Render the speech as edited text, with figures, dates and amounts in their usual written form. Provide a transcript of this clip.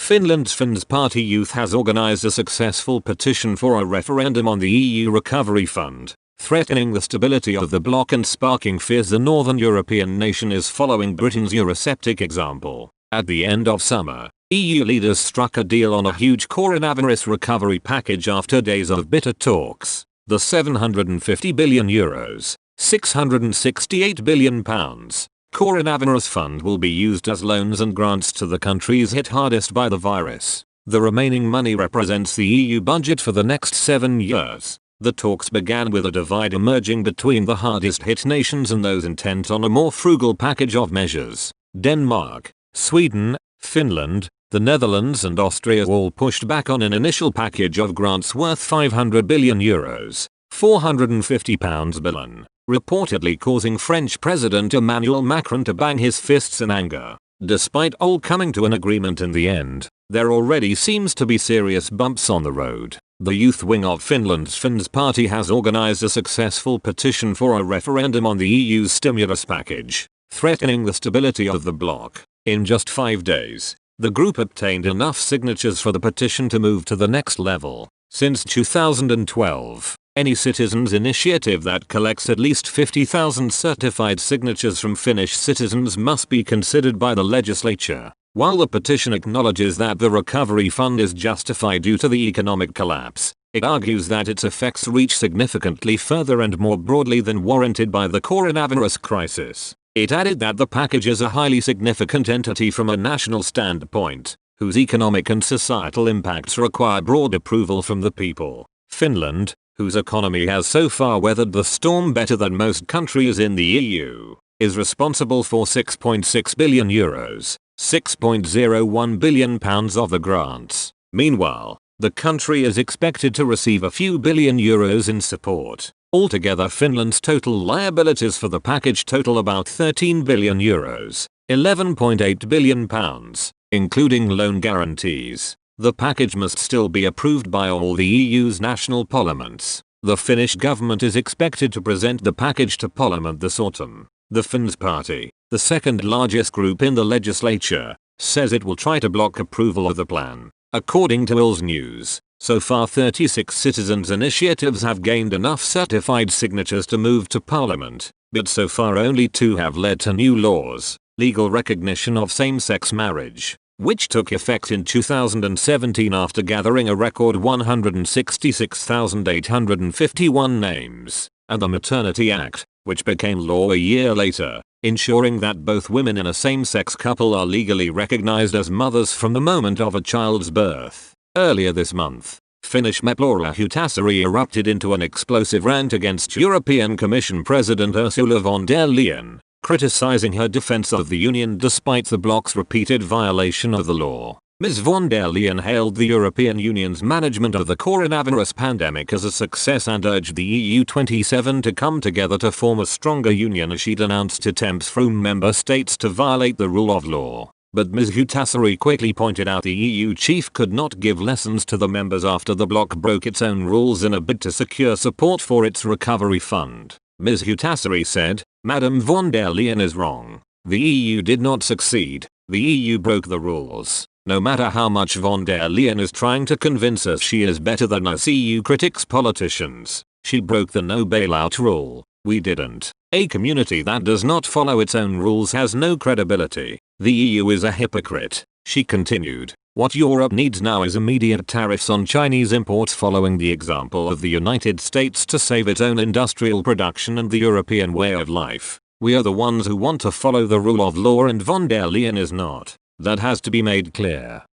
Finland's Finns Party youth has organized a successful petition for a referendum on the EU Recovery Fund, threatening the stability of the bloc and sparking fears the Northern European nation is following Britain's Eurosceptic example. At the end of summer, EU leaders struck a deal on a huge coronavirus recovery package after days of bitter talks. The €750 billion, £668 billion coronavirus fund will be used as loans and grants to the countries hit hardest by the virus. The remaining money represents the EU budget for the next 7 years. The talks began with a divide emerging between the hardest hit nations and those intent on a more frugal package of measures. Denmark, Sweden, Finland, the Netherlands and Austria all pushed back on an initial package of grants worth €500 billion, £450 billion, reportedly causing French President Emmanuel Macron to bang his fists in anger. Despite all coming to an agreement in the end, there already seems to be serious bumps on the road. The youth wing of Finland's Finns Party has organized a successful petition for a referendum on the EU's stimulus package, threatening the stability of the bloc. In just 5 days, the group obtained enough signatures for the petition to move to the next level. Since 2012, any citizens' initiative that collects at least 50,000 certified signatures from Finnish citizens must be considered by the legislature. While the petition acknowledges that the recovery fund is justified due to the economic collapse, it argues that its effects reach significantly further and more broadly than warranted by the coronavirus crisis. It added that the package is a highly significant entity from a national standpoint, whose economic and societal impacts require broad approval from the people. Finland, whose economy has so far weathered the storm better than most countries in the EU, is responsible for €6.6 billion, £6.01 billion of the grants. Meanwhile, the country is expected to receive a few billion euros in support. Altogether, Finland's total liabilities for the package total about €13 billion, £11.8 billion, including loan guarantees. The package must still be approved by all the EU's national parliaments. The Finnish government is expected to present the package to parliament this autumn. The Finns Party, the second largest group in the legislature, says it will try to block approval of the plan. According to IL's News, so far 36 citizens' initiatives have gained enough certified signatures to move to parliament, but so far only 2 have led to new laws: legal recognition of same-sex marriage, which took effect in 2017 after gathering a record 166,851 names, and the Maternity Act, which became law a year later, ensuring that both women in a same-sex couple are legally recognized as mothers from the moment of a child's birth. Earlier this month, Finnish MEP Laura Huhtasaari erupted into an explosive rant against European Commission President Ursula von der Leyen, criticizing her defense of the Union despite the bloc's repeated violation of the law. Ms. von der Leyen hailed the European Union's management of the coronavirus pandemic as a success and urged the EU 27 to come together to form a stronger union as she denounced attempts from member states to violate the rule of law. But Ms. Huhtasaari quickly pointed out the EU chief could not give lessons to the members after the bloc broke its own rules in a bid to secure support for its recovery fund. Ms. Huhtasaari said, "Madam von der Leyen is wrong. The EU did not succeed. The EU broke the rules. No matter how much von der Leyen is trying to convince us she is better than us EU critics politicians, she broke the no bailout rule. We didn't. A community that does not follow its own rules has no credibility. The EU is a hypocrite," she continued. What Europe needs now is immediate tariffs on Chinese imports following the example of the United States to save its own industrial production and the European way of life. We are the ones who want to follow the rule of law and von der Leyen is not. That has to be made clear.